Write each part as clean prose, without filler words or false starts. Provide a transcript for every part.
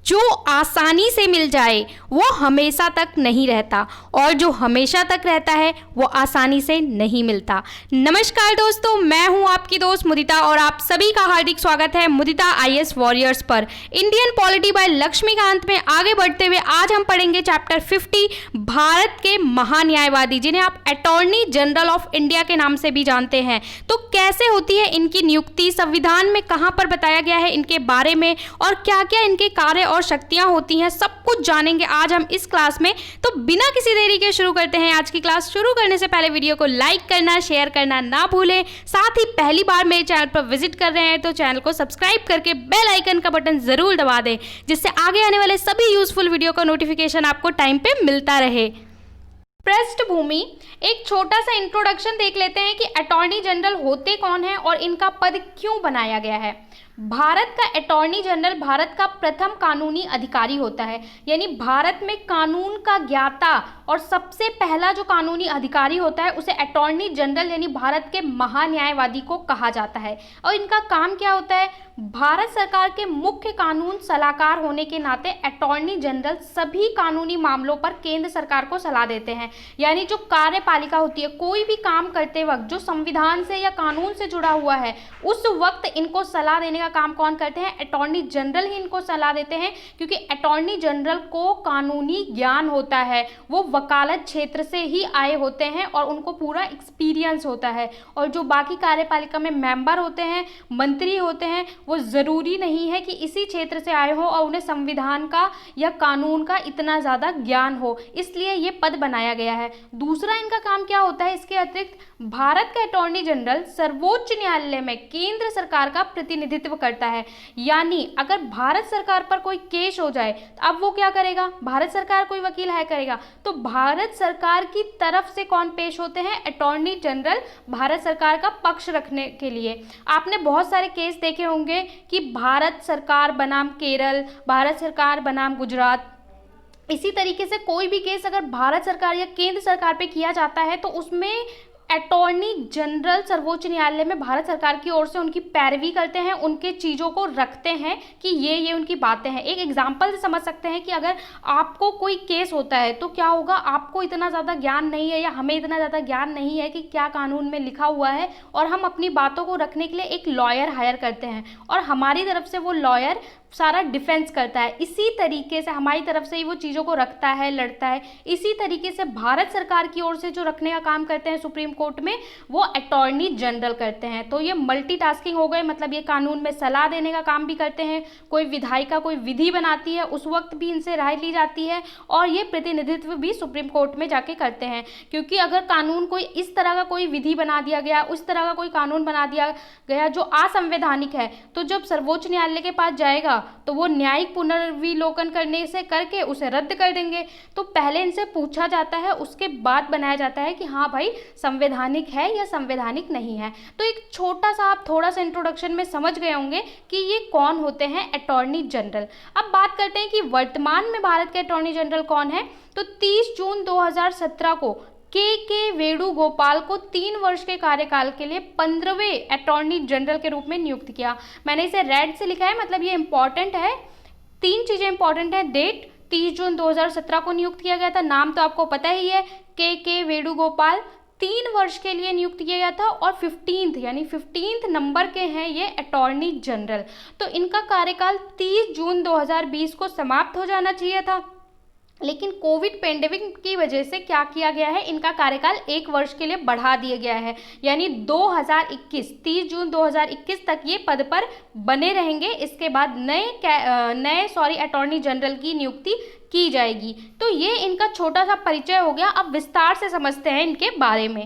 जो आसानी से मिल जाए वो हमेशा तक नहीं रहता और जो हमेशा तक रहता है वो आसानी से नहीं मिलता। नमस्कार दोस्तों, मैं हूं आपकी दोस्त मुदिता और आप सभी का हार्दिक स्वागत है मुदिता आईएएस वॉरियर्स पर। इंडियन पॉलिटी बाय लक्ष्मीकांत में आगे बढ़ते हुए आज हम पढ़ेंगे चैप्टर 50, भारत के महान्यायवादी, जिन्हें आप अटॉर्नी जनरल ऑफ इंडिया के नाम से भी जानते हैं। तो कैसे होती है इनकी नियुक्ति, संविधान में कहां पर बताया गया है इनके बारे में और क्या क्या इनके कार्य और शक्तियां होती हैं, सब कुछ जानेंगे आज हम इस क्लास में। तो बिना किसी देरी के शुरू करते हैं। आज की क्लास शुरू करने से पहले वीडियो को लाइक करना, शेयर करना ना भूलें। साथ ही पहली बार मेरे चैनल पर विजिट कर रहे हैं तो चैनल को सब्सक्राइब करके बेल आइकन का बटन जरूर दबा दें, जिससे आगे आने वाले सभी यूजफुल वीडियो का नोटिफिकेशन आपको टाइम पे मिलता रहे। पृष्ठभूमि, एक छोटा सा इंट्रोडक्शन देख लेते हैं कि अटॉर्नी जनरल होते कौन हैं और इनका पद क्यों बनाया गया है। भारत का अटॉर्नी जनरल भारत का प्रथम कानूनी अधिकारी होता है, यानी भारत में कानून का ज्ञाता और सबसे पहला जो कानूनी अधिकारी होता है उसे अटॉर्नी जनरल यानी भारत के महान्यायवादी को कहा जाता है। और इनका काम क्या होता है? भारत सरकार के मुख्य कानून सलाहकार होने के नाते अटॉर्नी जनरल सभी कानूनी मामलों पर केंद्र सरकार को सलाह देते हैं। यानी जो कार्यपालिका होती है, कोई भी काम करते वक्त जो संविधान से या कानून से जुड़ा हुआ है, उस वक्त इनको सलाह देने का काम कौन करते हैं? अटॉर्नी जनरल ही इनको सलाह देते हैं, क्योंकि अटॉर्नी जनरल को कानूनी ज्ञान होता है, वो वकालत क्षेत्र से ही आए होते हैं और उनको पूरा एक्सपीरियंस होता है। और जो बाकी कार्यपालिका में मेंबर होते हैं, मंत्री होते हैं, वो ज़रूरी नहीं है कि इसी क्षेत्र से आए हो और उन्हें संविधान का या कानून का इतना ज़्यादा ज्ञान हो, इसलिए ये पद बनाया गया है। दूसरा इनका काम क्या होता है? इसके अतिरिक्त भारत का अटॉर्नी जनरल सर्वोच्च न्यायालय में केंद्र सरकार का प्रतिनिधित्व करता है। यानी अगर भारत सरकार पर कोई केस हो जाए, अब वो क्या करेगा? भारत सरकार कोई वकील हायर करेगा, तो भारत सरकार की तरफ से कौन पेश होते हैं? अटॉर्नी जनरल, भारत सरकार का पक्ष रखने के लिए। आपने बहुत सारे केस देखे होंगे कि भारत सरकार बनाम केरल, भारत सरकार बनाम गुजरात, इसी तरीके से कोई भी केस अगर भारत सरकार या केंद्र सरकार पे किया जाता है तो उसमें अटॉर्नी जनरल सर्वोच्च न्यायालय में भारत सरकार की ओर से उनकी पैरवी करते हैं, उनके चीज़ों को रखते हैं कि ये उनकी बातें हैं। एक एग्जांपल से समझ सकते हैं कि अगर आपको कोई केस होता है तो क्या होगा, आपको इतना ज़्यादा ज्ञान नहीं है या हमें इतना ज़्यादा ज्ञान नहीं है कि क्या कानून में लिखा हुआ है, और हम अपनी बातों को रखने के लिए एक लॉयर हायर करते हैं और हमारी तरफ से वो लॉयर सारा डिफेंस करता है। इसी तरीके से हमारी तरफ से ही वो चीज़ों को रखता है, लड़ता है। इसी तरीके से भारत सरकार की ओर से जो रखने का काम करते हैं सुप्रीम कोर्ट में, वो अटॉर्नी जनरल करते हैं। तो ये मल्टीटास्किंग हो गए, मतलब ये कानून में सलाह देने का काम भी करते हैं, कोई विधायिका कोई विधि बनाती है उस वक्त भी इनसे राय ली जाती है, और ये प्रतिनिधित्व भी सुप्रीम कोर्ट में जाके करते हैं। क्योंकि अगर कानून कोई इस तरह का कोई विधि बना दिया गया, उस तरह का कोई कानून बना दिया गया जो असंवैधानिक है, तो जब सर्वोच्च न्यायालय के पास जाएगा तो वो न्यायिक पुनर्विलोकन करने से करके उसे रद्द कर देंगे। तो पहले इनसे पूछा जाता है, उसके बाद बनाया जाता है कि हाँ भाई संवैधानिक है या संवैधानिक नहीं है। तो एक छोटा सा, आप थोड़ा सा इंट्रोडक्शन में समझ गए होंगे कि ये कौन होते हैं अटॉर्नी जनरल। अब बात करते हैं कि वर्तमान में भारत के अटॉर्नी जनरल कौन है। तो 30 जून 2017 को के वेणुगोपाल को 3 वर्ष के कार्यकाल के लिए 15वें अटॉर्नी जनरल के रूप में नियुक्त किया। मैंने इसे रेड से लिखा है, मतलब ये इंपॉर्टेंट है। 3 चीज़ें इंपॉर्टेंट है। डेट 30 जून 2017 को नियुक्त किया गया था, नाम तो आपको पता ही है, के वेणुगोपाल। 3 वर्ष के लिए नियुक्त किया गया था और 15th नंबर के हैं ये अटॉर्नी जनरल। तो इनका कार्यकाल 30 जून 2020 को समाप्त हो जाना चाहिए था, लेकिन कोविड पेंडेमिक की वजह से क्या किया गया है, इनका कार्यकाल 1 वर्ष के लिए बढ़ा दिया गया है। यानी 30 जून 2021 तक ये पद पर बने रहेंगे। इसके बाद नए अटॉर्नी जनरल की नियुक्ति की जाएगी। तो ये इनका छोटा सा परिचय हो गया। अब विस्तार से समझते हैं इनके बारे में।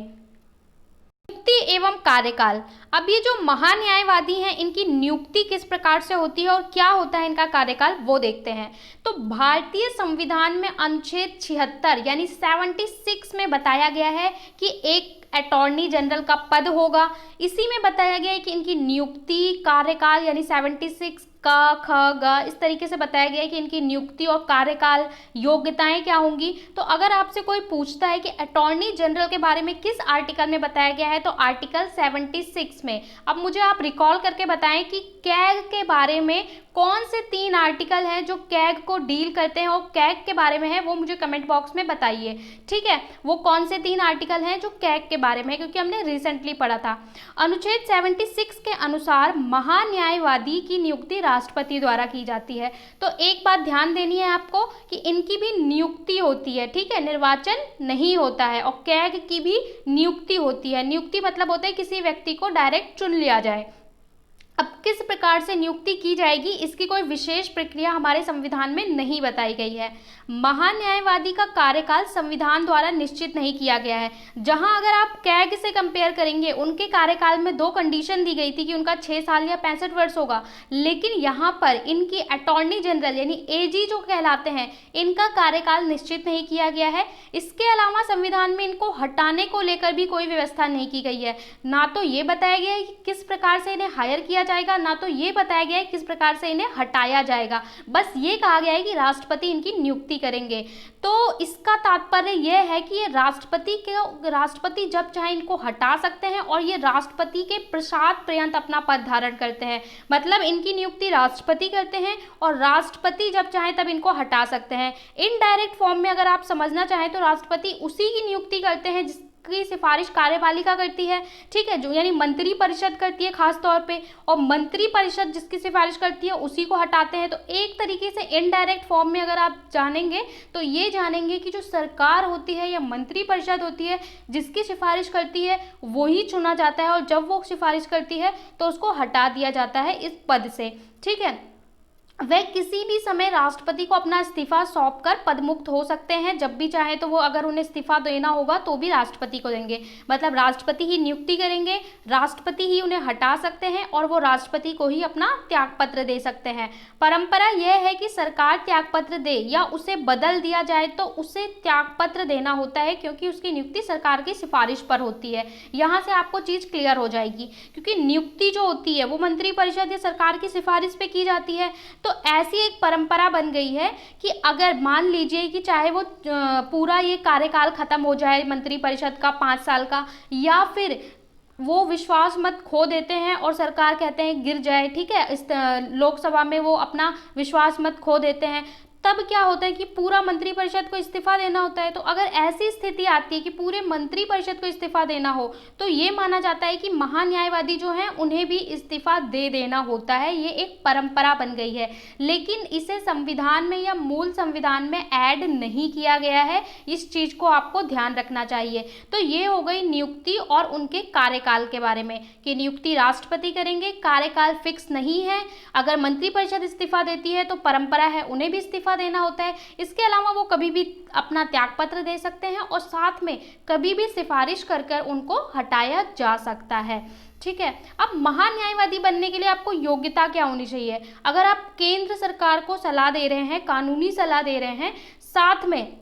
नियुक्ति एवं कार्यकाल। अब ये जो महान्यायवादी हैं, इनकी नियुक्ति किस प्रकार से होती है और क्या होता है इनका कार्यकाल, वो देखते हैं। तो भारतीय संविधान में अनुच्छेद 76 यानी 76 में बताया गया है कि एक अटॉर्नी जनरल का पद होगा। इसी में बताया गया है कि इनकी नियुक्ति, कार्यकाल यानी 76 का, ख, ग, इस तरीके से बताया गया है कि इनकी नियुक्ति और कार्यकाल, योग्यताएं क्या होंगी। तो अगर आपसे कोई पूछता है कि अटॉर्नी जनरल के बारे में किस आर्टिकल में बताया गया है, तो आर्टिकल 76 में। अब मुझे आप रिकॉल करके बताएं कि कैग के बारे में कौन से 3 आर्टिकल हैं जो कैग को डील करते हैं और कैग के बारे में है, वो मुझे कमेंट बॉक्स में बताइए। ठीक है, वो कौन से 3 आर्टिकल हैं जो कैग के बारे में है, क्योंकि हमने रिसेंटली पढ़ा था। अनुच्छेद 76 के अनुसार महान्यायवादी की नियुक्ति राष्ट्रपति द्वारा की जाती है। तो एक बात ध्यान देनी है आपको कि इनकी भी नियुक्ति होती है, ठीक है, निर्वाचन नहीं होता है। और कैग की भी नियुक्ति होती है। नियुक्ति मतलब होता है किसी व्यक्ति को डायरेक्ट चुन लिया जाए। अब किस प्रकार से नियुक्ति की जाएगी, इसकी कोई विशेष प्रक्रिया हमारे संविधान में नहीं बताई गई है। महान्यायवादी का कार्यकाल संविधान द्वारा निश्चित नहीं किया गया है। जहां अगर आप कैग से कंपेयर करेंगे, उनके कार्यकाल में 2 कंडीशन दी गई थी कि उनका 6 साल या 65 वर्ष होगा, लेकिन यहाँ पर इनकी अटॉर्नी जनरल यानी एजी जो कहलाते हैं, इनका कार्यकाल निश्चित नहीं किया गया है। इसके अलावा संविधान में इनको हटाने को लेकर भी कोई व्यवस्था नहीं की गई है। ना तो ये बताया गया है कि किस प्रकार से इन्हें हायर किया जाएगा, ना तो ये बताया गया है किस प्रकार से इन्हें हटाया जाएगा। बस ये कहा गया है कि राष्ट्रपति इनकी नियुक्ति करेंगे। तो इसका तात्पर्य यह है कि ये राष्ट्रपति जब चाहे इनको हटा सकते हैं और ये राष्ट्रपति के प्रसाद पर्यंत अपना पद धारण करते हैं। मतलब इनकी नियुक्ति राष्ट्रपति करते हैं और राष्ट्रपति जब चाहे तब इनको हटा सकते हैं। इनडायरेक्ट फॉर्म में अगर आप समझना चाहें तो राष्ट्रपति उसी की नियुक्ति करते हैं जिसकी सिफारिश कार्यपालिका करती है, ठीक है, जो यानी मंत्री परिषद करती है खास तौर पे, और मंत्री परिषद जिसकी सिफारिश करती है उसी को हटाते हैं। तो एक तरीके से इनडायरेक्ट फॉर्म में अगर आप जानेंगे तो ये जानेंगे कि जो सरकार होती है या मंत्री परिषद होती है जिसकी सिफारिश करती है वही चुना जाता है, और जब वो सिफारिश करती है तो उसको हटा दिया जाता है इस पद से। ठीक है, वह किसी भी समय राष्ट्रपति को अपना इस्तीफा सौंपकर पदमुक्त हो सकते हैं। जब भी चाहे तो वो अगर उन्हें इस्तीफा देना होगा तो भी राष्ट्रपति को देंगे। मतलब राष्ट्रपति ही नियुक्ति करेंगे, राष्ट्रपति ही उन्हें हटा सकते हैं और वो राष्ट्रपति को ही अपना त्यागपत्र दे सकते हैं। परंपरा यह है कि सरकार त्यागपत्र दे या उसे बदल दिया जाए तो उसे त्यागपत्र देना होता है, क्योंकि उसकी नियुक्ति सरकार की सिफारिश पर होती है। यहाँ से आपको चीज़ क्लियर हो जाएगी, क्योंकि नियुक्ति जो होती है वो मंत्री परिषद या सरकार की सिफारिश पे की जाती है। तो ऐसी एक परंपरा बन गई है कि अगर मान लीजिए कि चाहे वो पूरा ये कार्यकाल खत्म हो जाए मंत्री परिषद का 5 साल का, या फिर वो विश्वास मत खो देते हैं और सरकार कहते हैं गिर जाए, ठीक है, इस लोकसभा में वो अपना विश्वास मत खो देते हैं, तब क्या होता है कि पूरा मंत्री परिषद को इस्तीफा देना होता है। तो अगर ऐसी स्थिति आती है कि पूरे मंत्री परिषद को इस्तीफा देना हो तो ये माना जाता है कि महान्यायवादी जो हैं उन्हें भी इस्तीफा दे देना होता है। ये एक परंपरा बन गई है, लेकिन इसे संविधान में या मूल संविधान में ऐड नहीं किया गया है। इस चीज़ को आपको ध्यान रखना चाहिए। तो ये हो गई नियुक्ति और उनके कार्यकाल के बारे में कि नियुक्ति राष्ट्रपति करेंगे, कार्यकाल फिक्स नहीं है। अगर मंत्री परिषद इस्तीफा देती है तो परंपरा है उन्हें भी इस्तीफा देना होता है। इसके अलावा वो कभी भी अपना त्यागपत्र दे सकते हैं और साथ में कभी भी सिफारिश कर कर उनको हटाया जा सकता है। ठीक है, अब महान्यायवादी बनने के लिए आपको योग्यता क्या होनी चाहिए? अगर आप केंद्र सरकार को सलाह दे रहे हैं, कानूनी सलाह दे रहे हैं, साथ में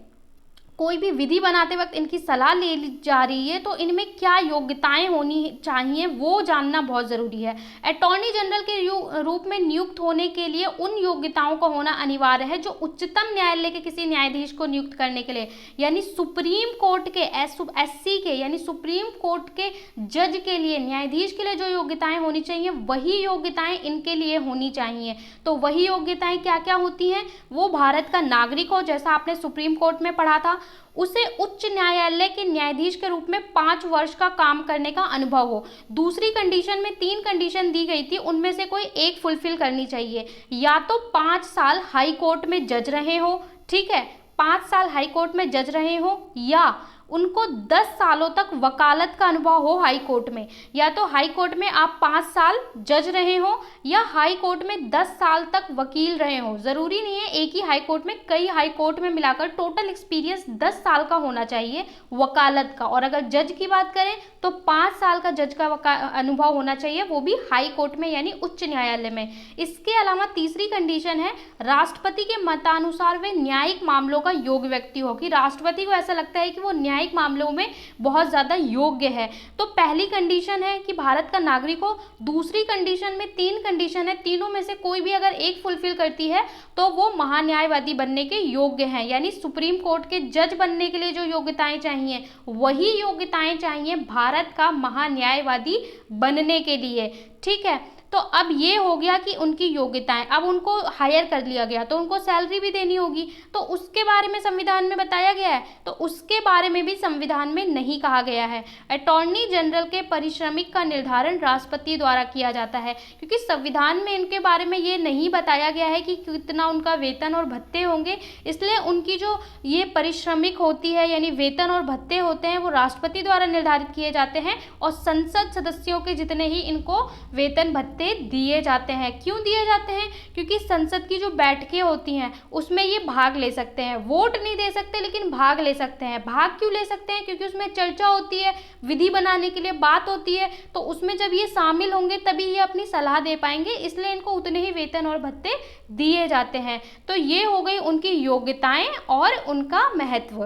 कोई भी विधि बनाते वक्त इनकी सलाह ले जा रही है, तो इनमें क्या योग्यताएं होनी चाहिए वो जानना बहुत ज़रूरी है। अटॉर्नी जनरल के रूप में नियुक्त होने के लिए उन योग्यताओं का होना अनिवार्य है जो उच्चतम न्यायालय के किसी न्यायाधीश को नियुक्त करने के लिए, यानी सुप्रीम कोर्ट के SC के यानी सुप्रीम कोर्ट के जज के लिए, न्यायाधीश के लिए जो योग्यताएँ होनी चाहिए वही योग्यताएँ इनके लिए होनी चाहिए। तो वही योग्यताएँ क्या क्या होती हैं? वो भारत का नागरिक हो, जैसा आपने सुप्रीम कोर्ट में पढ़ा था, उसे उच्च न्यायालय के न्यायाधीश के रूप में 5 वर्ष का काम करने का अनुभव हो। दूसरी कंडीशन में 3 कंडीशन दी गई थी, उनमें से कोई एक फुलफिल करनी चाहिए। या तो 5 साल हाई कोर्ट में जज रहे हो, ठीक है, 5 साल हाई कोर्ट में जज रहे हो, या उनको 10 सालों तक वकालत का अनुभव हो हाई कोर्ट में। या तो हाई कोर्ट में आप 5 साल जज रहे हो या हाई कोर्ट में 10 साल तक वकील रहे हो। ज़रूरी नहीं है एक ही हाई कोर्ट में, कई हाई कोर्ट में मिलाकर टोटल एक्सपीरियंस 10 साल का होना चाहिए वकालत का। और अगर जज की बात करें तो 5 साल का जज का अनुभव होना चाहिए, वो भी हाई कोर्ट में यानी उच्च न्यायालय में। इसके अलावा तीसरी कंडीशन है, राष्ट्रपति के मतानुसार वे न्यायिक मामलों का योग्य व्यक्ति हो, कि राष्ट्रपति को ऐसा लगता है कि वो न्यायिक मामलों में बहुत ज़्यादा योग्य है। तो पहली कंडीशन है कि भारत का नागरिक हो। दूसरी कंडीशन में 3 कंडीशन है, तीनों में से कोई भी अगर एक फुलफिल करती है तो वो महान्यायवादी बनने के योग्य हैं। यानी सुप्रीम कोर्ट के जज बनने के लिए जो योग्यताएं चाहिए वही योग्यताएं चाहिए भारत का महान्यायवादी बनने के लिए। ठीक है, तो अब ये हो गया कि उनकी योग्यताएं, अब उनको हायर कर लिया गया तो उनको सैलरी भी देनी होगी, तो उसके बारे में संविधान में बताया गया है, तो उसके बारे में भी संविधान में नहीं कहा गया है। अटॉर्नी जनरल के पारिश्रमिक का निर्धारण राष्ट्रपति द्वारा किया जाता है, क्योंकि संविधान में इनके बारे में ये नहीं बताया गया है कि कितना उनका वेतन और भत्ते होंगे, इसलिए उनकी जो ये पारिश्रमिक होती है यानी वेतन और भत्ते होते हैं वो राष्ट्रपति द्वारा निर्धारित किए जाते हैं, और संसद सदस्यों के जितने ही इनको वेतन भत्ते दिए जाते हैं। क्यों दिए जाते हैं? क्योंकि संसद की जो बैठकें होती हैं उसमें ये भाग ले सकते हैं, वोट नहीं दे सकते लेकिन भाग ले सकते हैं। भाग क्यों ले सकते हैं? क्योंकि उसमें चर्चा होती है, विधि बनाने के लिए बात होती है, तो उसमें जब ये शामिल होंगे तभी ये अपनी सलाह दे पाएंगे, इसलिए इनको उतने ही वेतन और भत्ते दिए जाते हैं। तो ये हो गई उनकी योग्यताएं और उनका महत्व।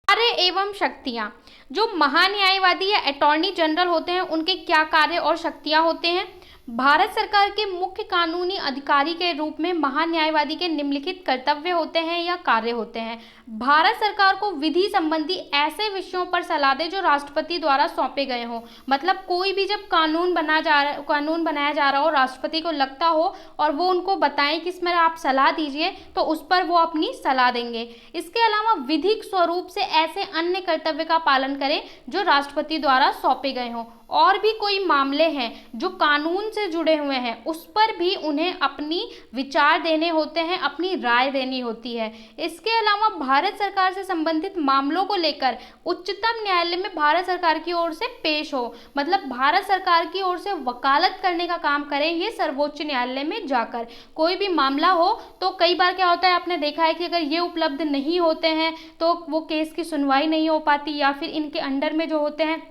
कार्य एवं शक्तियां, जो महान्यायवादी या अटॉर्नी जनरल होते हैं उनके क्या कार्य और शक्तियां होते हैं? भारत सरकार के मुख्य कानूनी अधिकारी के रूप में महान्यायवादी के निम्नलिखित कर्तव्य होते हैं या कार्य होते हैं। भारत सरकार को विधि संबंधी ऐसे विषयों पर सलाह दे जो राष्ट्रपति द्वारा सौंपे गए हों। मतलब कोई भी जब कानून बनाया जा रहा हो, राष्ट्रपति को लगता हो और वो उनको बताएं कि इसमें आप सलाह दीजिए, तो उस पर वो अपनी सलाह देंगे। इसके अलावा विधिक स्वरूप से ऐसे अन्य कर्तव्य का पालन करें जो राष्ट्रपति द्वारा सौंपे गए हों। और भी कोई मामले हैं जो कानून से जुड़े हुए हैं उस पर भी उन्हें अपनी विचार देने होते हैं, अपनी राय देनी होती है। इसके अलावा भारत सरकार से संबंधित मामलों को लेकर उच्चतम न्यायालय में भारत सरकार की ओर से पेश हो, मतलब भारत सरकार की ओर से वकालत करने का काम करें ये सर्वोच्च न्यायालय में जाकर। कोई भी मामला हो तो कई बार क्या होता है, आपने देखा है कि अगर ये उपलब्ध नहीं होते हैं तो वो केस की सुनवाई नहीं हो पाती, या फिर इनके अंडर में जो होते हैं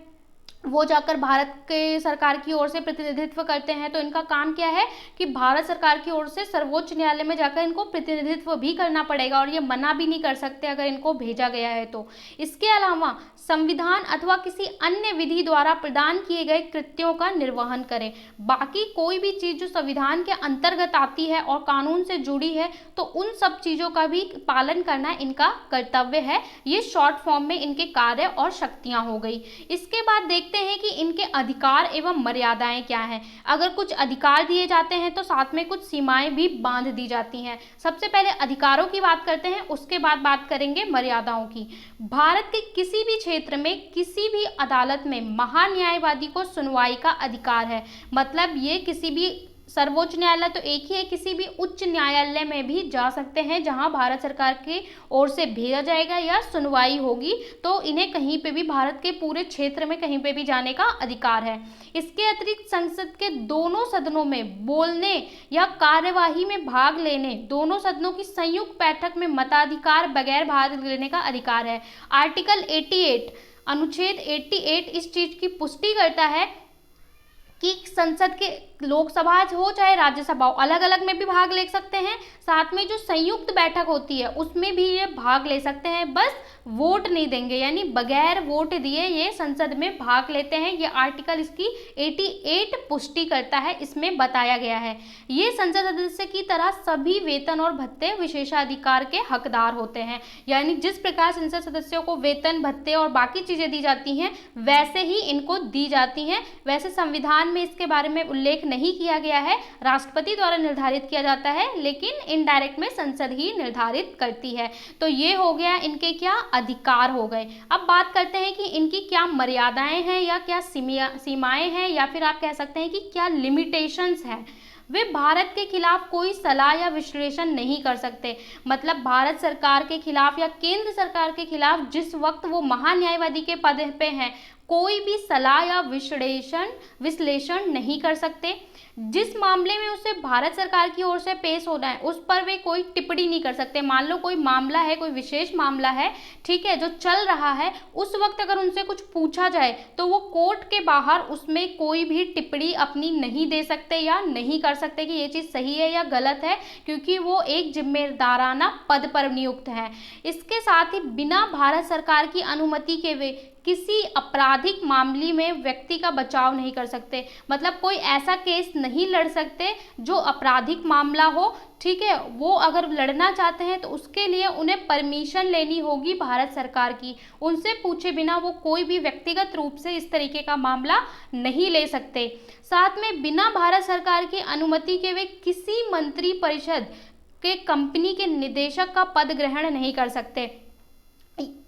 वो जाकर भारत के सरकार की ओर से प्रतिनिधित्व करते हैं। तो इनका काम क्या है कि भारत सरकार की ओर से सर्वोच्च न्यायालय में जाकर इनको प्रतिनिधित्व भी करना पड़ेगा, और ये मना भी नहीं कर सकते अगर इनको भेजा गया है तो। इसके अलावा संविधान अथवा किसी अन्य विधि द्वारा प्रदान किए गए कृत्यों का निर्वहन करें। बाकी कोई भी चीज़ जो संविधान के अंतर्गत आती है और कानून से जुड़ी है तो उन सब चीज़ों का भी पालन करना इनका कर्तव्य है। ये शॉर्ट फॉर्म में इनके कार्य और शक्तियाँ हो गई। इसके बाद देखते हैं कि इनके अधिकार एवं मर्यादाएं क्या हैं। अगर कुछ अधिकार दिए जाते हैं तो साथ में कुछ सीमाएं भी बांध दी जाती हैं। सबसे पहले अधिकारों की बात करते हैं, उसके बाद बात करेंगे मर्यादाओं की। भारत के किसी भी क्षेत्र में किसी भी अदालत में महान्यायवादी को सुनवाई का अधिकार है। मतलब ये किसी भी सर्वोच्च न्यायालय तो एक ही है, किसी भी उच्च न्यायालय में भी जा सकते हैं जहां भारत सरकार की ओर से भेजा जाएगा या सुनवाई होगी, तो इन्हें कहीं पे भी भारत के पूरे क्षेत्र में कहीं पे भी जाने का अधिकार है। इसके अतिरिक्त संसद के दोनों सदनों में बोलने या कार्यवाही में भाग लेने, दोनों सदनों की संयुक्त बैठक में मताधिकार बगैर भाग लेने का अधिकार है। आर्टिकल 88 अनुच्छेद 88 इस चीज की पुष्टि करता है कि संसद के लोकसभा हो चाहे राज्यसभा हो, अलग अलग में भी भाग ले सकते हैं। साथ में जो संयुक्त बैठक होती है उसमें भी ये भाग ले सकते हैं, बस वोट नहीं देंगे, यानी बगैर वोट दिए ये संसद में भाग लेते हैं। ये आर्टिकल इसकी 88 पुष्टि करता है, इसमें बताया गया है। ये संसद सदस्य की तरह सभी वेतन और भत्ते विशेषाधिकार के हकदार होते हैं। यानी जिस प्रकार संसद सदस्यों को वेतन भत्ते और बाकी चीजें दी जाती हैं वैसे ही इनको दी जाती हैं। वैसे संविधान में इसके बारे में उल्लेख नहीं किया गया है, राष्ट्रपति द्वारा निर्धारित किया जाता है, लेकिन इनडायरेक्ट में संसद ही निर्धारित करती है। तो ये हो गया इनके क्या अधिकार हो गए। अब बात करते हैं कि इनकी क्या मर्यादाएं हैं या क्या सीमाएं हैं, या फिर आप कह सकते हैं कि क्या लिमिटेशंस हैं। वे भारत के खिलाफ कोई सलाह या विश्लेषण नहीं कर सकते। मतलब भारत सरकार के खिलाफ या केंद्र सरकार के खिलाफ जिस वक्त वो महान्यायवादी के पद पे हैं कोई भी सलाह या विश्लेषण नहीं कर सकते। जिस मामले में उसे भारत सरकार की ओर से पेश होना है उस पर वे कोई टिप्पणी नहीं कर सकते। मान लो कोई मामला है, कोई विशेष मामला है, ठीक है, जो चल रहा है, उस वक्त अगर उनसे कुछ पूछा जाए तो वो कोर्ट के बाहर उसमें कोई भी टिप्पणी अपनी नहीं दे सकते या नहीं कर सकते कि ये चीज़ सही है या गलत है, क्योंकि वो एक जिम्मेदाराना पद पर नियुक्त है। इसके साथ ही बिना भारत सरकार की अनुमति के वे किसी आपराधिक मामले में व्यक्ति का बचाव नहीं कर सकते। मतलब कोई ऐसा केस नहीं लड़ सकते जो आपराधिक मामला हो, ठीक है, वो अगर लड़ना चाहते हैं तो उसके लिए उन्हें परमिशन लेनी होगी भारत सरकार की। उनसे पूछे बिना वो कोई भी व्यक्तिगत रूप से इस तरीके का मामला नहीं ले सकते। साथ में बिना भारत सरकार की अनुमति के वे किसी मंत्री परिषद के कंपनी के निदेशक का पद ग्रहण नहीं कर सकते।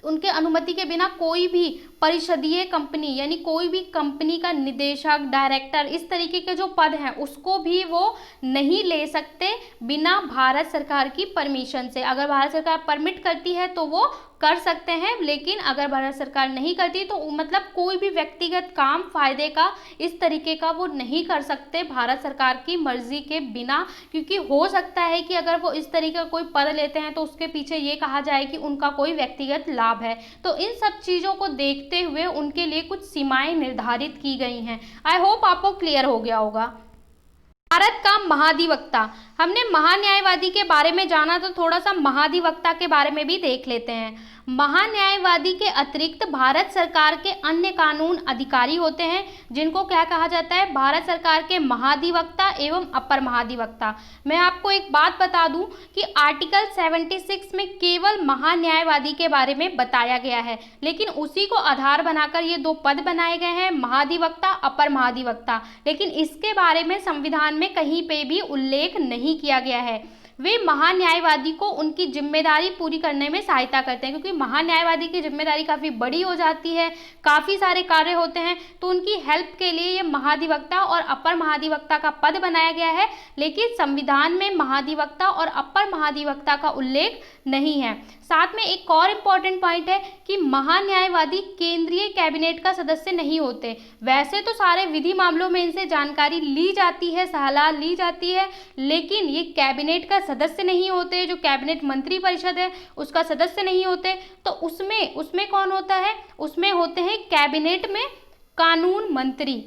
उनके अनुमति के बिना कोई भी परिषदीय कंपनी यानी कोई भी कंपनी का निदेशक, डायरेक्टर, इस तरीके के जो पद हैं उसको भी वो नहीं ले सकते बिना भारत सरकार की परमिशन से। अगर भारत सरकार परमिट करती है तो वो कर सकते हैं, लेकिन अगर भारत सरकार नहीं करती तो मतलब कोई भी व्यक्तिगत काम, फायदे का, इस तरीके का वो नहीं कर सकते भारत सरकार की मर्जी के बिना। क्योंकि हो सकता है कि अगर वो इस तरीके का कोई पद लेते हैं तो उसके पीछे ये कहा जाए कि उनका कोई व्यक्तिगत लाभ है। तो इन सब चीज़ों को देखते हुए उनके लिए कुछ सीमाएं निर्धारित की गई हैं। आई होप आपको क्लियर हो गया होगा। भारत का महाधिवक्ता, हमने महान्यायवादी के बारे में जाना तो थोड़ा सा महाधिवक्ता के बारे में भी देख लेते हैं। महान्यायवादी के अतिरिक्त भारत सरकार के अन्य कानून अधिकारी होते हैं जिनको क्या कहा जाता है, भारत सरकार के महाधिवक्ता एवं अपर महाधिवक्ता। मैं आपको एक बात बता दूं कि आर्टिकल 76 में केवल महान्यायवादी के बारे में बताया गया है, लेकिन उसी को आधार बनाकर ये दो पद बनाए गए हैं, महाधिवक्ता, अपर महाधिवक्ता। लेकिन इसके बारे में संविधान में कहीं पे भी उल्लेख नहीं किया गया है। वे महान्यायवादी को उनकी जिम्मेदारी पूरी करने में सहायता करते हैं, क्योंकि महान्यायवादी की जिम्मेदारी काफ़ी बड़ी हो जाती है, काफ़ी सारे कार्य होते हैं, तो उनकी हेल्प के लिए ये महाधिवक्ता और अपर महाधिवक्ता का पद बनाया गया है। लेकिन संविधान में महाधिवक्ता और अपर महाधिवक्ता का उल्लेख नहीं है। साथ में एक और इम्पॉर्टेंट पॉइंट है कि महान्यायवादी केंद्रीय कैबिनेट का सदस्य नहीं होते। वैसे तो सारे विधि मामलों में इनसे जानकारी ली जाती है, सलाह ली जाती है, लेकिन ये कैबिनेट का सदस्य नहीं होते। जो कैबिनेट मंत्री परिषद है उसका सदस्य नहीं होते। तो उसमें कौन होता है, उसमें होते हैं कैबिनेट में कानून मंत्री,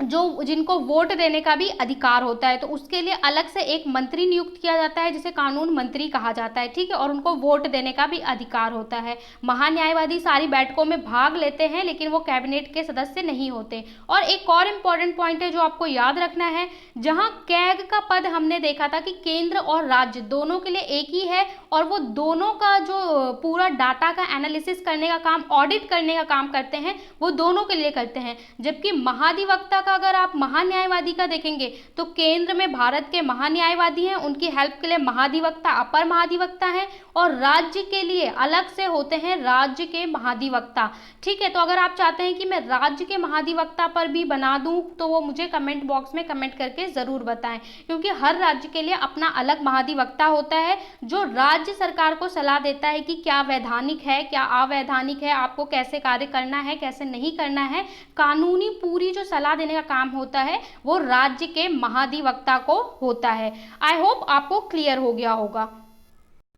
जो जिनको वोट देने का भी अधिकार होता है। तो उसके लिए अलग से एक मंत्री नियुक्त किया जाता है जिसे कानून मंत्री कहा जाता है, ठीक है, और उनको वोट देने का भी अधिकार होता है। महान्यायवादी सारी बैठकों में भाग लेते हैं लेकिन वो कैबिनेट के सदस्य नहीं होते। और एक और इम्पॉर्टेंट पॉइंट है जो आपको याद रखना है, जहाँ कैग का पद हमने देखा था कि केंद्र और राज्य दोनों के लिए एक ही है, और वो दोनों का जो पूरा डाटा का एनालिसिस करने का काम, ऑडिट करने का काम करते हैं, वो दोनों के लिए करते हैं। जबकि महाधिवक्ता अगर आप महान्यायवादी का देखेंगे तो केंद्र में भारत के महान्यायवादी हैं, उनकी हेल्प के लिए महाधिवक्ता, अपर महाधिवक्ता हैं, और राज्य के लिए अलग से होते हैं राज्य के महाधिवक्ता, ठीक है। तो अगर आप चाहते हैं कि मैं राज्य के महाधिवक्ता पर भी बना दूं तो वो मुझे कमेंट बॉक्स में कमेंट करके ज़रूर बताएं, क्योंकि हर राज्य के लिए अपना अलग महाधिवक्ता होता है जो राज्य सरकार को सलाह देता है कि क्या वैधानिक है, क्या अवैधानिक है, आपको कैसे कार्य करना है, कैसे नहीं करना है। कानूनी पूरी जो सलाह देने का काम होता है वो राज्य के महाधिवक्ता को होता है। आई होप आपको क्लियर हो गया होगा।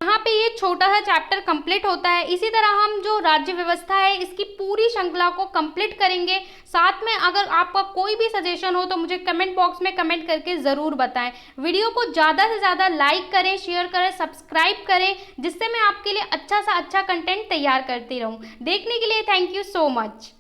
यहाँ पे ये छोटा सा चैप्टर कंप्लीट होता है। इसी तरह हम जो राज्य व्यवस्था है इसकी पूरी श्रृंखला को कंप्लीट करेंगे। साथ में अगर आपका कोई भी सजेशन हो तो मुझे कमेंट बॉक्स में कमेंट करके ज़रूर बताएं। वीडियो को ज़्यादा से ज़्यादा लाइक करें, शेयर करें, सब्सक्राइब करें, जिससे मैं आपके लिए अच्छा सा अच्छा कंटेंट तैयार करती रहूँ। देखने के लिए थैंक यू सो मच।